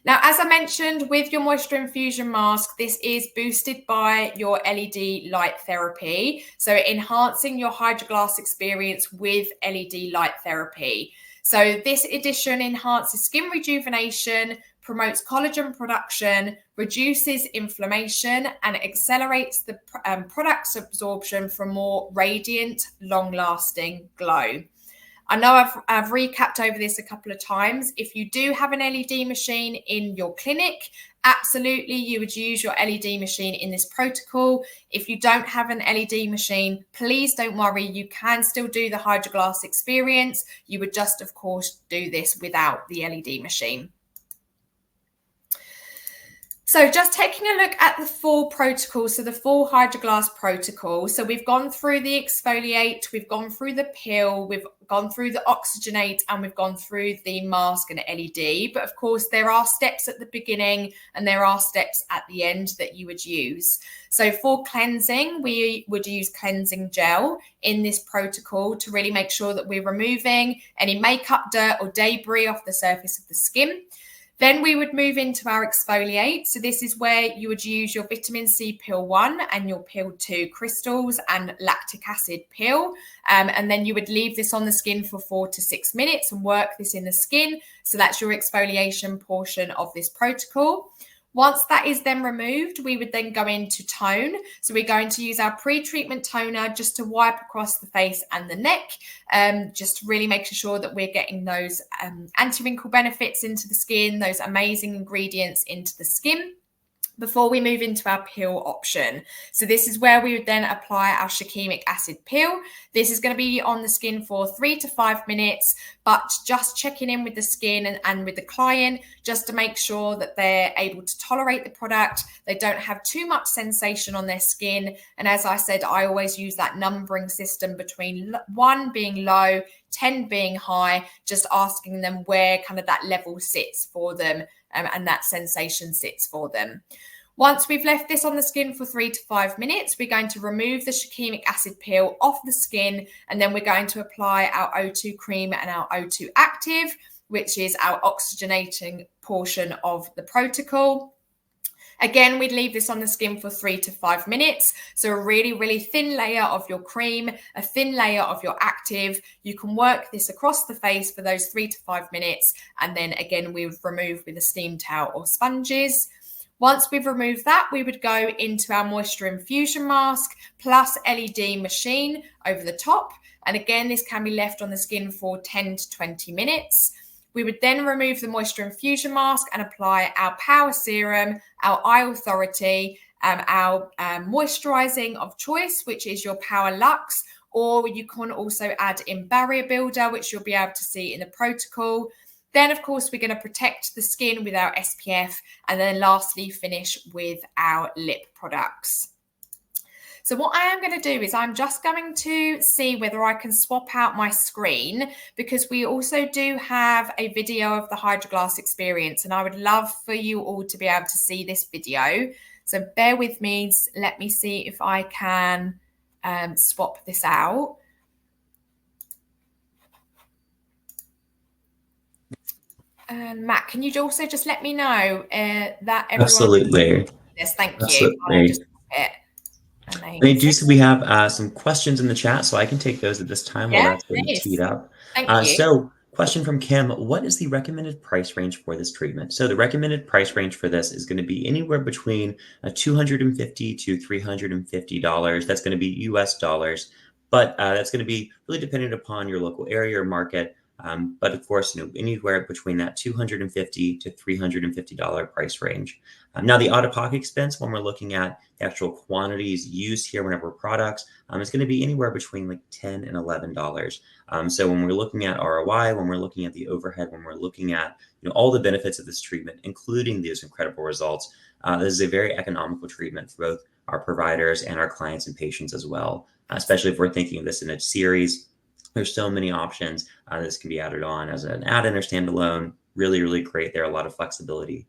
Now, as I mentioned, with your moisture infusion mask, this is boosted by your LED light therapy. So enhancing your HydroGlass experience with LED light therapy. So this addition enhances skin rejuvenation, promotes collagen production, reduces inflammation, and accelerates the product's absorption for more radiant, long-lasting glow. I know I've recapped over this a couple of times. If you do have an LED machine in your clinic, absolutely you would use your LED machine in this protocol. If you don't have an LED machine, please don't worry. You can still do the HydroGlass experience. You would just, of course, do this without the LED machine. So just taking a look at the full protocol, so the full HydroGlass protocol. So we've gone through the exfoliate, we've gone through the peel, we've gone through the oxygenate, and we've gone through the mask and LED. But of course, there are steps at the beginning and there are steps at the end that you would use. So for cleansing, we would use cleansing gel in this protocol to really make sure that we're removing any makeup, dirt or debris off the surface of the skin. Then we would move into our exfoliate. So this is where you would use your vitamin C peel 1 and your peel 2 crystals and lactic acid peel. And then you would leave this on the skin for 4 to 6 minutes and work this in the skin. So that's your exfoliation portion of this protocol. Once that is then removed, we would then go into tone. So we're going to use our pre-treatment toner just to wipe across the face and the neck, just really making sure that we're getting those anti-wrinkle benefits into the skin, those amazing ingredients into the skin, before we move into our peel option. So this is where we would then apply our shikimic acid peel. This is going to be on the skin for 3 to 5 minutes, but just checking in with the skin and with the client just to make sure that they're able to tolerate the product. They don't have too much sensation on their skin. And as I said, I always use that numbering system between 1 being low, 10 being high, just asking them where kind of that level sits for them and that sensation sits for them. Once we've left this on the skin for 3 to 5 minutes, we're going to remove the shikimic acid peel off the skin, and then we're going to apply our O2 cream and our O2 active, which is our oxygenating portion of the protocol. Again, we'd leave this on the skin for 3 to 5 minutes. So a really, really thin layer of your cream, a thin layer of your active. You can work this across the face for those 3 to 5 minutes. And then again, we would remove with a steam towel or sponges. Once we've removed that, we would go into our moisture infusion mask plus LED machine over the top. And again, this can be left on the skin for 10 to 20 minutes. We would then remove the moisture infusion mask and apply our power serum, our eye authority, our moisturizing of choice, which is your Power Luxe, or you can also add in barrier builder, which you'll be able to see in the protocol. Then, of course, we're going to protect the skin with our SPF, and then lastly, finish with our lip products. So what I am going to do is I'm just going to see whether I can swap out my screen, because we also do have a video of the HydroGlass experience, and I would love for you all to be able to see this video. So bear with me. Let me see if I can swap this out. Matt, can you also just let me know that everyone... Absolutely. Yes, thank Absolutely. you. I'll just it. I do see we have some questions in the chat, so I can take those at this time while that's getting teed up. Thank you. So, question from Kim, what is the recommended price range for this treatment? So the recommended price range for this is going to be anywhere between $250 to $350. That's going to be US dollars, but that's going to be really dependent upon your local area or market. But of course, anywhere between that $250 to $350 price range. Now, the out-of-pocket expense, when we're looking at the actual quantities used here whenever products, is going to be anywhere between like $10 and $11. So when we're looking at ROI, when we're looking at the overhead, when we're looking at all the benefits of this treatment, including these incredible results, this is a very economical treatment for both our providers and our clients and patients as well. Especially if we're thinking of this in a series. There's so many options. This can be added on as an add-in or standalone. Really, really great. There are a lot of flexibility.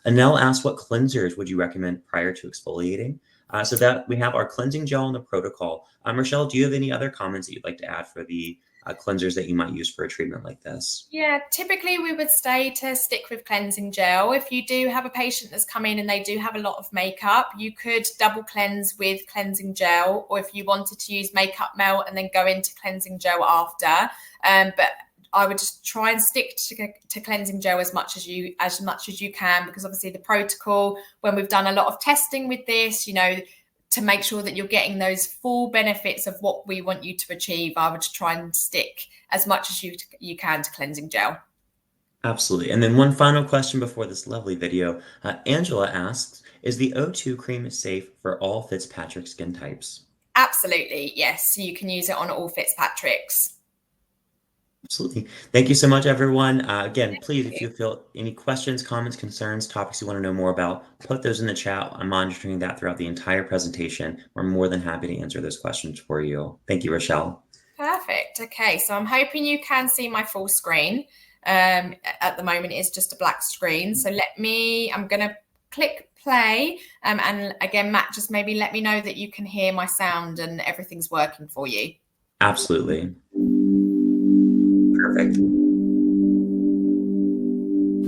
Anel asked, what cleansers would you recommend prior to exfoliating? So that we have our cleansing gel in the protocol. Rochelle, do you have any other comments that you'd like to add for the cleansers that you might use for a treatment like this? Yeah, typically we would stick with cleansing gel. If you do have a patient that's come in and they do have a lot of makeup, you could double cleanse with cleansing gel, or if you wanted to use makeup melt and then go into cleansing gel after. But I would just try and stick to cleansing gel as much as you can, because obviously the protocol, when we've done a lot of testing with this, to make sure that you're getting those full benefits of what we want you to achieve, I would try and stick as much as you can to cleansing gel. Absolutely. And then one final question before this lovely video. Angela asks, is the O2 cream safe for all Fitzpatrick skin types? Absolutely, yes. You can use it on all Fitzpatricks. Absolutely. Thank you so much, everyone. Again, please, if you feel any questions, comments, concerns, topics you want to know more about, put those in the chat. I'm monitoring that throughout the entire presentation. We're more than happy to answer those questions for you. Thank you, Rochelle. Perfect. Okay, so I'm hoping you can see my full screen. At the moment, it's just a black screen. So I'm going to click play. And again, Matt, just maybe let me know that you can hear my sound and everything's working for you. Absolutely. Perfect.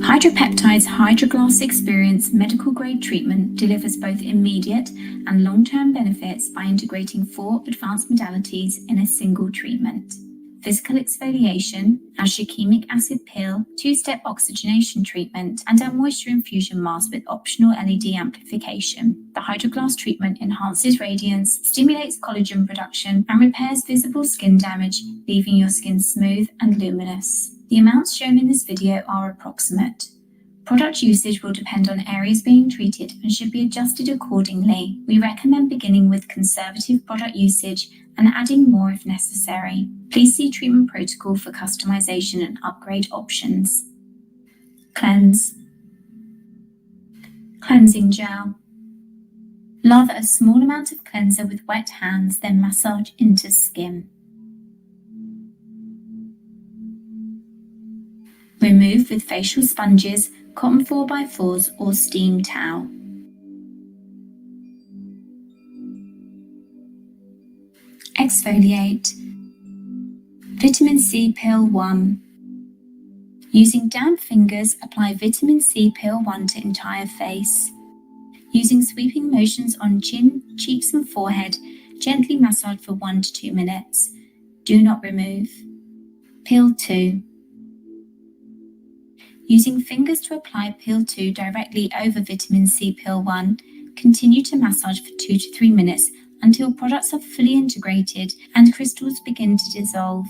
Hydropeptide's HydroGlass Experience medical grade treatment delivers both immediate and long-term benefits by integrating 4 advanced modalities in a single treatment. Physical exfoliation, our shikimic acid pill, 2-step oxygenation treatment, and our moisture infusion mask with optional LED amplification. The HydroGlass treatment enhances radiance, stimulates collagen production, and repairs visible skin damage, leaving your skin smooth and luminous. The amounts shown in this video are approximate. Product usage will depend on areas being treated and should be adjusted accordingly. We recommend beginning with conservative product usage and adding more if necessary. Please see treatment protocol for customization and upgrade options. Cleanse. Cleansing gel. Lather a small amount of cleanser with wet hands, then massage into skin. Remove with facial sponges, cotton 4x4s or steam towel. Exfoliate. Vitamin C Pill 1. Using damp fingers, apply Vitamin C Pill 1 to entire face. Using sweeping motions on chin, cheeks and forehead, gently massage for 1 to 2 minutes. Do not remove. Pill 2. Using fingers to apply Pill 2 directly over Vitamin C Pill 1, continue to massage for 2 to 3 minutes until products are fully integrated and crystals begin to dissolve.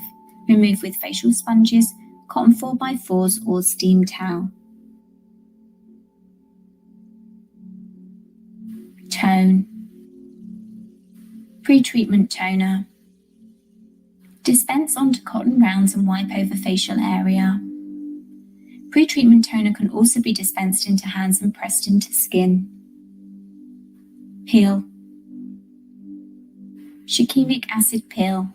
Remove with facial sponges, cotton 4x4s or steam towel. Tone. Pre-treatment toner. Dispense onto cotton rounds and wipe over facial area. Pre-treatment toner can also be dispensed into hands and pressed into skin. Peel. Shikimic acid pill.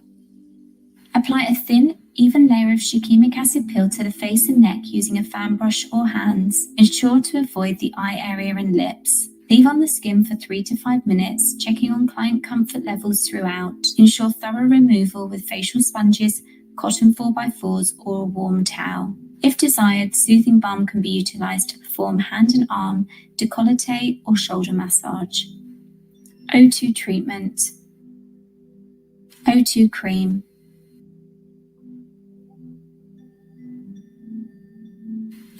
Apply a thin, even layer of shikimic acid pill to the face and neck using a fan brush or hands. Ensure to avoid the eye area and lips. Leave on the skin for 3 to 5 minutes, checking on client comfort levels throughout. Ensure thorough removal with facial sponges, cotton 4x4s or a warm towel. If desired, soothing balm can be utilized to perform hand and arm, décolleté or shoulder massage. O2 treatment. O2 cream.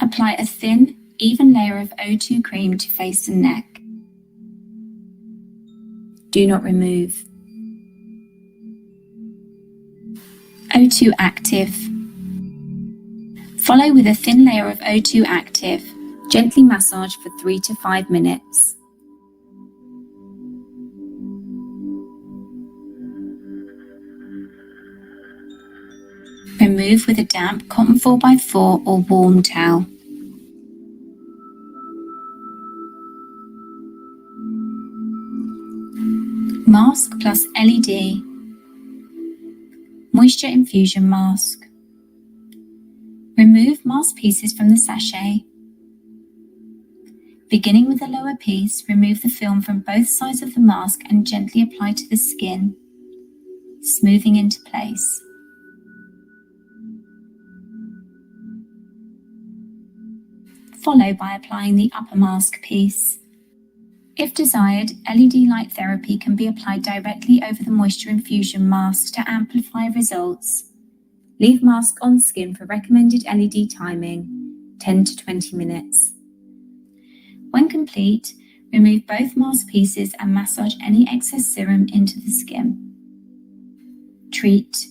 Apply a thin, even layer of O2 cream to face and neck. Do not remove. O2 active. Follow with a thin layer of O2 active. Gently massage for 3 to 5 minutes. Remove with a damp cotton 4x4 or warm towel. Mask plus LED. Moisture infusion mask. Remove mask pieces from the sachet. Beginning with the lower piece, remove the film from both sides of the mask and gently apply to the skin, smoothing into place. Follow by applying the upper mask piece. If desired, LED light therapy can be applied directly over the moisture infusion mask to amplify results. Leave mask on skin for recommended LED timing, 10 to 20 minutes. When complete, Remove both mask pieces and massage any excess serum into the skin. Treat.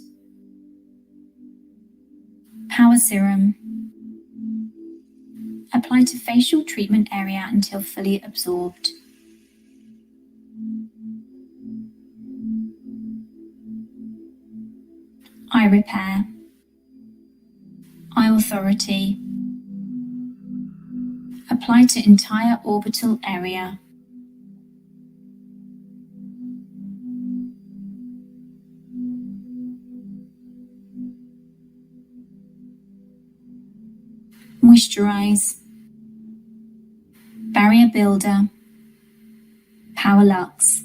Power serum. Apply to facial treatment area until fully absorbed. Eye repair. Eye authority. Apply to entire orbital area. Moisturize. Barrier builder. Power Lux.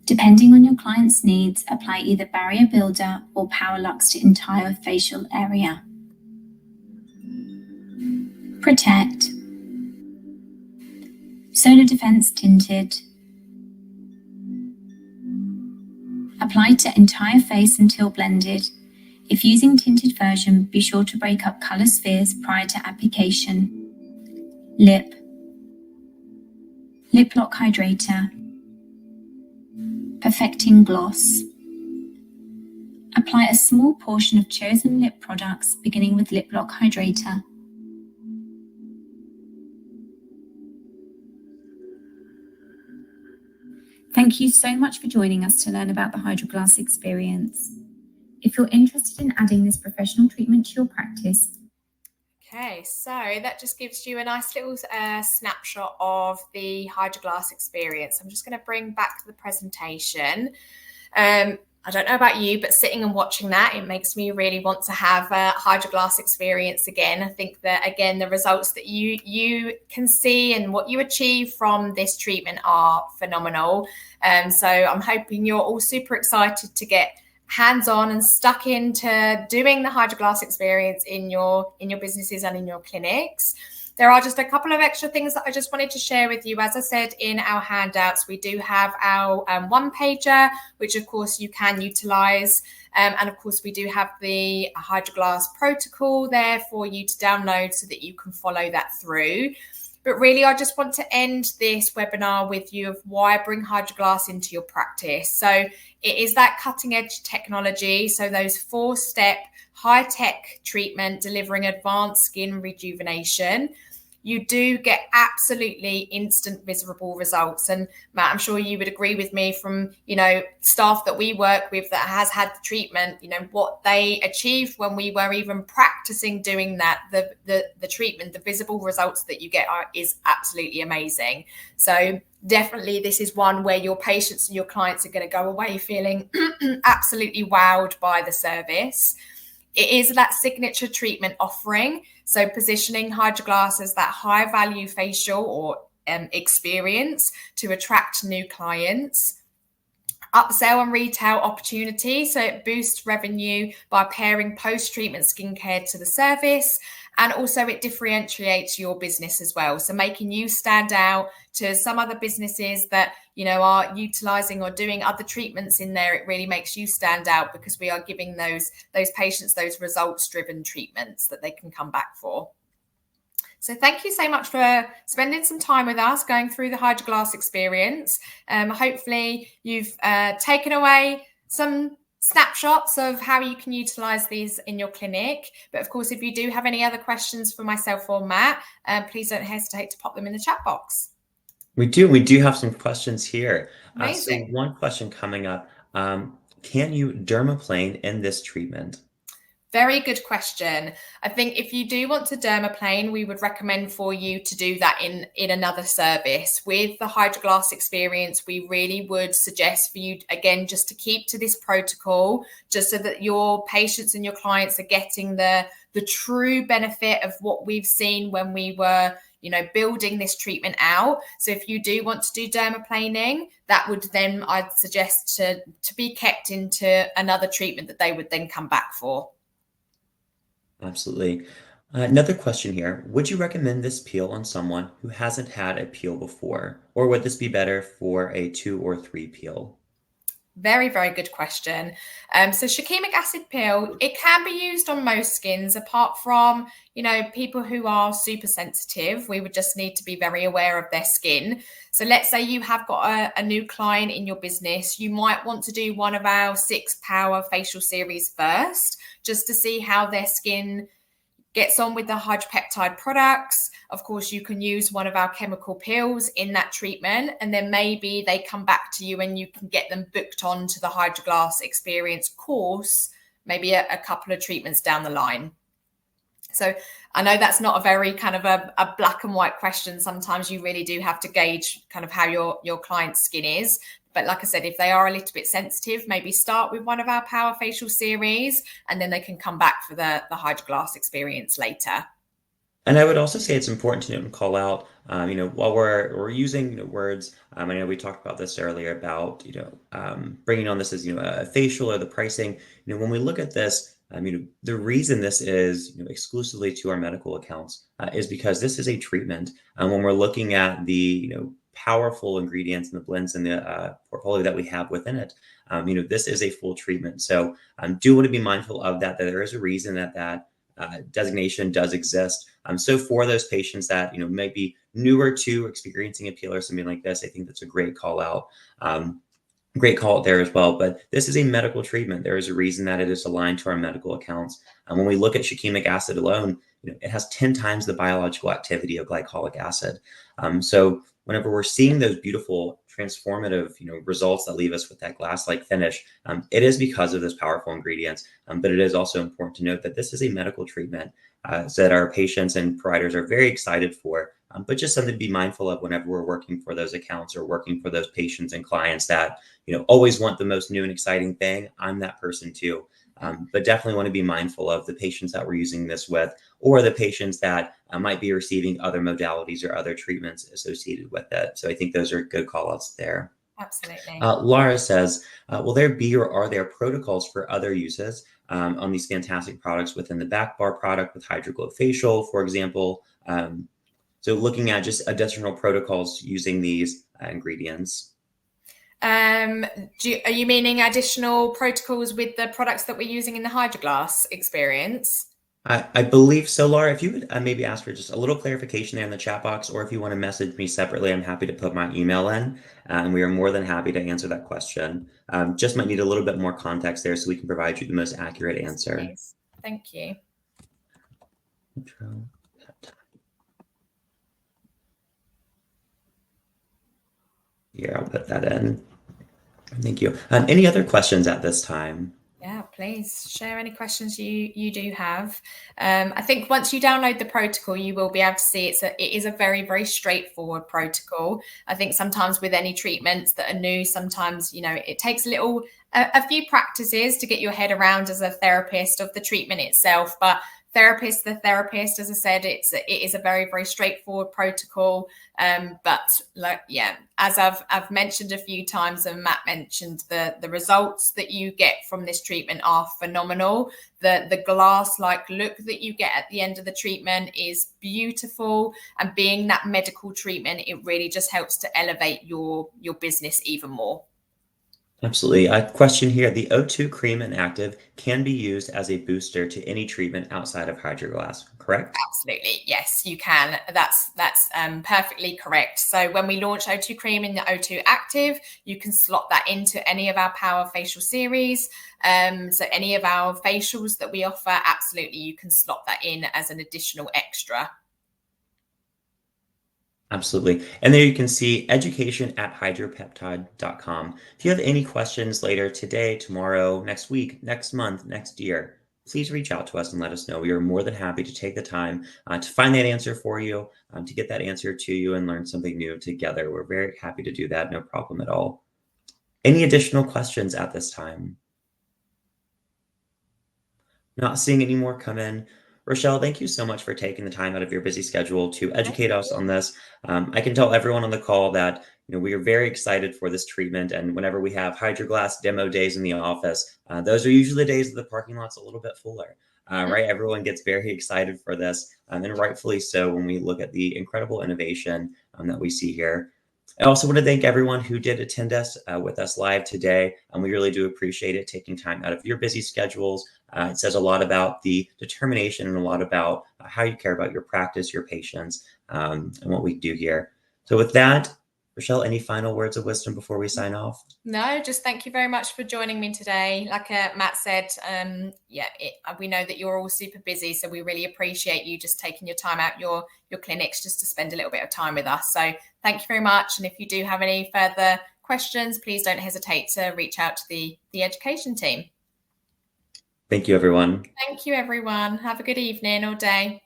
Depending on your client's needs, apply either barrier builder or Power Lux to entire facial area. Protect. Solar Defense Tinted. Apply to entire face until blended. If using tinted version, be sure to break up color spheres prior to application. Lip. Lip Lock Hydrator. Perfecting Gloss. Apply a small portion of chosen lip products, beginning with Lip Lock Hydrator. Thank you so much for joining us to learn about the HydroGlass experience. If you're interested in adding this professional treatment to your practice. Okay, so that just gives you a nice little snapshot of the HydroGlass experience. I'm just going to bring back the presentation. I don't know about you, but sitting and watching that, it makes me really want to have a HydroGlass experience again. I think that, again, the results that you can see and what you achieve from this treatment are phenomenal. So I'm hoping you're all super excited to get hands-on and stuck into doing the HydroGlass experience in your businesses and in your clinics. There are just a couple of extra things that I just wanted to share with you. As I said in our handouts, we do have our one-pager, which of course you can utilize. And of course, we do have the HydroGlass protocol there for you to download so that you can follow that through. But really, I just want to end this webinar with you of why I bring HydroGlass into your practice. So it is that cutting edge technology. So those 4-step high-tech treatment delivering advanced skin rejuvenation. You do get absolutely instant visible results. And Matt, I'm sure you would agree with me from, staff that we work with that has had the treatment, what they achieved when we were even practicing doing that, the treatment, the visible results that you get is absolutely amazing. So definitely this is one where your patients and your clients are going to go away feeling absolutely wowed by the service. It is that signature treatment offering. So positioning HydroGlass as that high value facial or experience to attract new clients. Upsell and retail opportunity. So it boosts revenue by pairing post-treatment skincare to the service. And also it differentiates your business as well. So making you stand out to some other businesses that, are utilizing or doing other treatments in there. It really makes you stand out because we are giving those patients those results-driven treatments that they can come back for. So thank you so much for spending some time with us going through the HydroGlass experience. Hopefully you've taken away some snapshots of how you can utilize these in your clinic. But of course, if you do have any other questions for myself or Matt, please don't hesitate to pop them in the chat box. We do have some questions here. So Amazing. one question coming up, can you dermaplane in this treatment? Very good question. I think if you do want to dermaplane, we would recommend for you to do that in another service. With the HydroGlass experience, we really would suggest for you, again, just to keep to this protocol, just so that your patients and your clients are getting the true benefit of what we've seen when we were building this treatment out. So if you do want to do dermaplaning, that would then, I'd suggest to be kept into another treatment that they would then come back for. Absolutely. Another question here. Would you recommend this peel on someone who hasn't had a peel before? Or would this be better for a 2 or 3 peel? Very, very good question. So shikimic acid pill, it can be used on most skins apart from, people who are super sensitive. We would just need to be very aware of their skin. So let's say you have got a new client in your business. You might want to do one of our 6 power facial series first, just to see how their skin gets on with the hydropeptide products. Of course, you can use one of our chemical pills in that treatment, and then maybe they come back to you and you can get them booked on to the HydroGlass Experience course, maybe a couple of treatments down the line. So I know that's not a very kind of a black and white question. Sometimes you really do have to gauge kind of how your client's skin is. But like I said, if they are a little bit sensitive, maybe start with one of our power facial series, and then they can come back for the HydroGlass Experience later. And I would also say it's important to note and call out, while we're using words. I know we talked about this earlier about bringing on this as a facial or the pricing. When we look at this, the reason this is exclusively to our medical accounts is because this is a treatment. When we're looking at the powerful ingredients and the blends in the portfolio that we have within it, this is a full treatment. So do want to be mindful of that there is a reason that designation does exist. So for those patients that may be newer to experiencing a peel or something like this, I think that's a great call out. Great call out there as well. But this is a medical treatment. There is a reason that it is aligned to our medical accounts. And when we look at shikimic acid alone, it has 10 times the biological activity of glycolic acid. So whenever we're seeing those beautiful transformative results that leave us with that glass-like finish, it is because of those powerful ingredients. But it is also important to note that this is a medical treatment so that our patients and providers are very excited for, but just something to be mindful of whenever we're working for those accounts or working for those patients and clients that always want the most new and exciting thing. I'm that person too. But definitely want to be mindful of the patients that we're using this with, or the patients that might be receiving other modalities or other treatments associated with it. So I think those are good call outs there. Absolutely. Laura says, will there be or are there protocols for other uses on these fantastic products within the back bar product with HydroGlow Facial, for example? So looking at just additional protocols using these ingredients. Are you meaning additional protocols with the products that we're using in the HydroGlass Experience? I believe so, Laura. If you would maybe ask for just a little clarification there in the chat box, or if you want to message me separately, I'm happy to put my email in, and we are more than happy to answer that question. Just might need a little bit more context there so we can provide you the most accurate answer. Please. Thank you. Here, I'll put that in. Thank you. Any other questions at this time? Yeah, please share any questions you do have. I think once you download the protocol, you will be able to see it is a very, very straightforward protocol. I think sometimes with any treatments that are new, sometimes, it takes a few practices to get your head around as a therapist of the treatment itself. But the therapist, as I said, it is a very, very straightforward protocol. But as I've mentioned a few times, and Matt mentioned, the results that you get from this treatment are phenomenal. The glass-like look that you get at the end of the treatment is beautiful, and being that medical treatment, it really just helps to elevate your business even more. Absolutely. A question here. The O2 cream and active can be used as a booster to any treatment outside of HydroGlass, correct? Absolutely. Yes, you can. That's perfectly correct. So when we launch O2 cream in the O2 active, you can slot that into any of our power facial series. So any of our facials that we offer, absolutely, you can slot that in as an additional extra. Absolutely. And there you can see education@hydropeptide.com. If you have any questions later today, tomorrow, next week, next month, next year, please reach out to us and let us know. We are more than happy to take the time to find that answer for you, to get that answer to you and learn something new together. We're very happy to do that. No problem at all. Any additional questions at this time? Not seeing any more come in. Rochelle, thank you so much for taking the time out of your busy schedule to educate us on this. I can tell everyone on the call that we are very excited for this treatment. And whenever we have HydroGlass demo days in the office, those are usually the days that the parking lot's a little bit fuller, right? Everyone gets very excited for this, and rightfully so when we look at the incredible innovation that we see here. I also want to thank everyone who did attend us with us live today, and we really do appreciate it, taking time out of your busy schedules. It says a lot about the determination and a lot about how you care about your practice, your patients, and what we do here. So with that, Rochelle, any final words of wisdom before we sign off? No, just thank you very much for joining me today. Like Matt said, we know that you're all super busy, so we really appreciate you just taking your time out your clinics just to spend a little bit of time with us. So thank you very much. And if you do have any further questions, please don't hesitate to reach out to the education team. Thank you, everyone. Thank you, everyone. Have a good evening or day.